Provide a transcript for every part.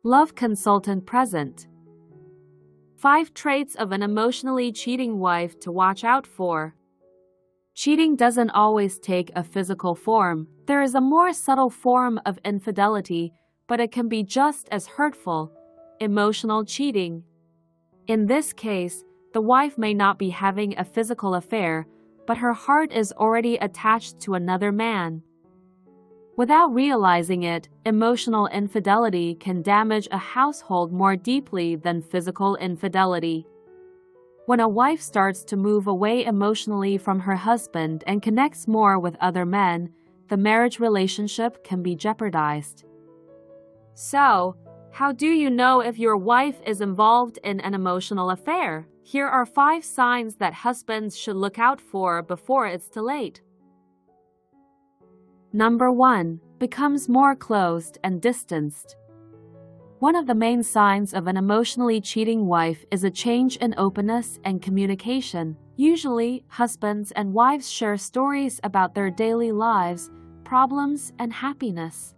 Love consultant present. 5 traits of an emotionally cheating wife to watch out for. Cheating doesn't always take a physical form. There is a more subtle form of infidelity, but it can be just as hurtful: emotional cheating. In this case, the wife may not be having a physical affair, but her heart is already attached to another man. Without realizing it, emotional infidelity can damage a household more deeply than physical infidelity. When a wife starts to move away emotionally from her husband and connects more with other men, the marriage relationship can be jeopardized. So, how do you know if your wife is involved in an emotional affair? Here are 5 signs that husbands should look out for before it's too late. Number 1. Becomes more closed and distanced. One of the main signs of an emotionally cheating wife is a change in openness and communication. Usually, husbands and wives share stories about their daily lives, problems, and happiness.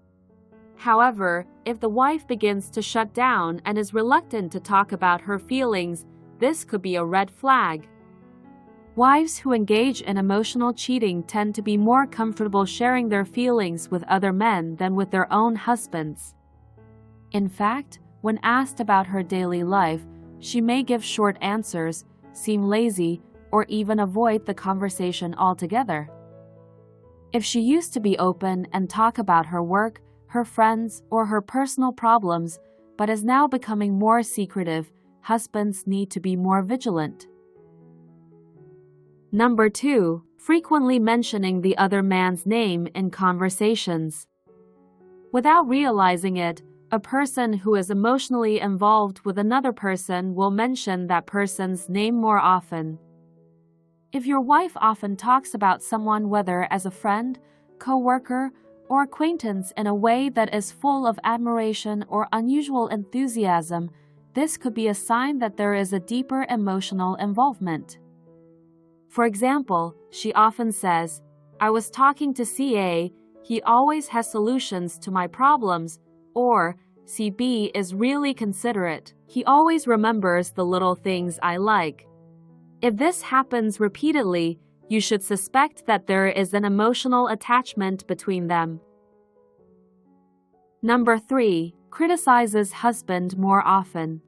However, if the wife begins to shut down and is reluctant to talk about her feelings, this could be a red flag. Wives who engage in emotional cheating tend to be more comfortable sharing their feelings with other men than with their own husbands. In fact, when asked about her daily life, she may give short answers, seem lazy, or even avoid the conversation altogether. If she used to be open and talk about her work, her friends, or her personal problems, but is now becoming more secretive, husbands need to be more vigilant. Number 2. Frequently mentioning the other man's name in conversations. Without realizing it, a person who is emotionally involved with another person will mention that person's name more often. If your wife often talks about someone, whether as a friend, co-worker, or acquaintance, in a way that is full of admiration or unusual enthusiasm, this could be a sign that there is a deeper emotional involvement. For example, she often says, "I was talking to CA, he always has solutions to my problems," or "CB is really considerate, he always remembers the little things I like." If this happens repeatedly, you should suspect that there is an emotional attachment between them. Number 3. Criticizes husband more often.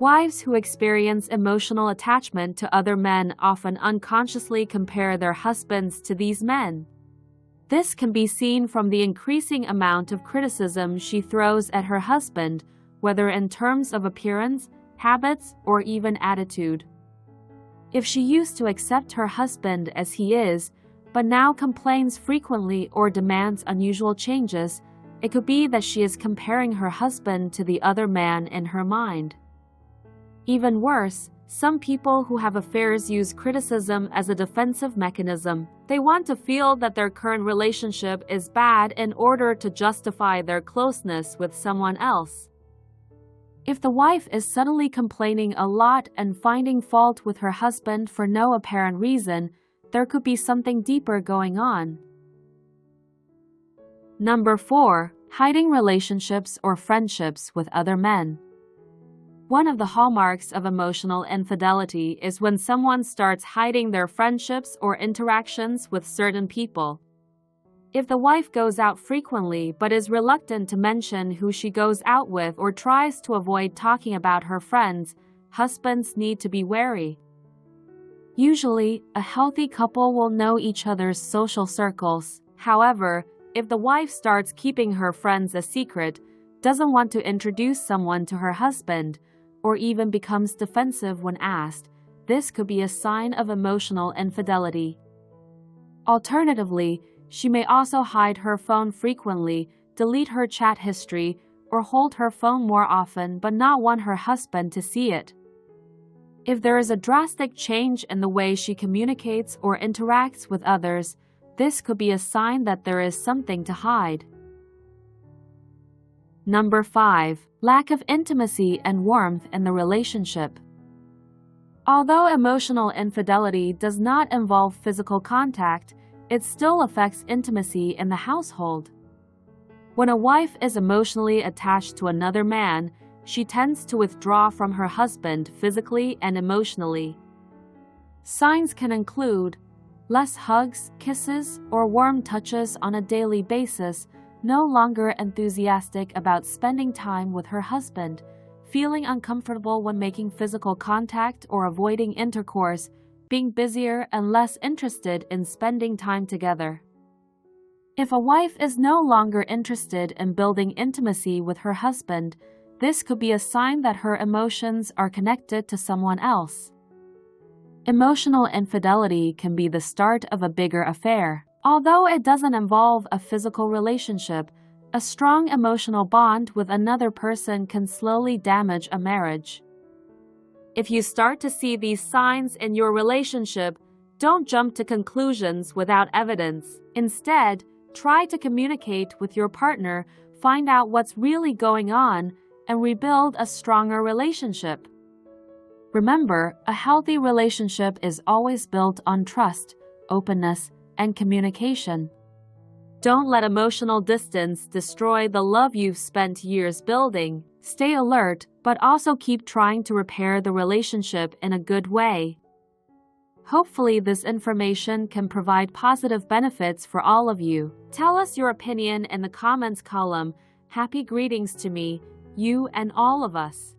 Wives who experience emotional attachment to other men often unconsciously compare their husbands to these men. This can be seen from the increasing amount of criticism she throws at her husband, whether in terms of appearance, habits, or even attitude. If she used to accept her husband as he is, but now complains frequently or demands unusual changes, it could be that she is comparing her husband to the other man in her mind. Even worse, some people who have affairs use criticism as a defensive mechanism. They want to feel that their current relationship is bad in order to justify their closeness with someone else. If the wife is suddenly complaining a lot and finding fault with her husband for no apparent reason, there could be something deeper going on. Number 4. Hiding relationships or friendships with other men. One of the hallmarks of emotional infidelity is when someone starts hiding their friendships or interactions with certain people. If the wife goes out frequently but is reluctant to mention who she goes out with or tries to avoid talking about her friends, husbands need to be wary. Usually, a healthy couple will know each other's social circles. However, if the wife starts keeping her friends a secret, doesn't want to introduce someone to her husband, or even becomes defensive when asked, this could be a sign of emotional infidelity. Alternatively, she may also hide her phone frequently, delete her chat history, or hold her phone more often but not want her husband to see it. If there is a drastic change in the way she communicates or interacts with others, this could be a sign that there is something to hide. Number 5. Lack of intimacy and warmth in the relationship. Although emotional infidelity does not involve physical contact, it still affects intimacy in the household. When a wife is emotionally attached to another man, she tends to withdraw from her husband physically and emotionally. Signs can include less hugs, kisses, or warm touches on a daily basis, no longer enthusiastic about spending time with her husband, feeling uncomfortable when making physical contact or avoiding intercourse, being busier and less interested in spending time together. If a wife is no longer interested in building intimacy with her husband, this could be a sign that her emotions are connected to someone else. Emotional infidelity can be the start of a bigger affair. Although it doesn't involve a physical relationship, a strong emotional bond with another person can slowly damage a marriage. If you start to see these signs in your relationship, don't jump to conclusions without evidence. Instead, try to communicate with your partner, find out what's really going on, and rebuild a stronger relationship. Remember, a healthy relationship is always built on trust, openness, and communication. Don't let emotional distance destroy the love you've spent years building. Stay alert, but also keep trying to repair the relationship in a good way. Hopefully, this information can provide positive benefits for all of you. Tell us your opinion in the comments column. Happy greetings to me, you, and all of us.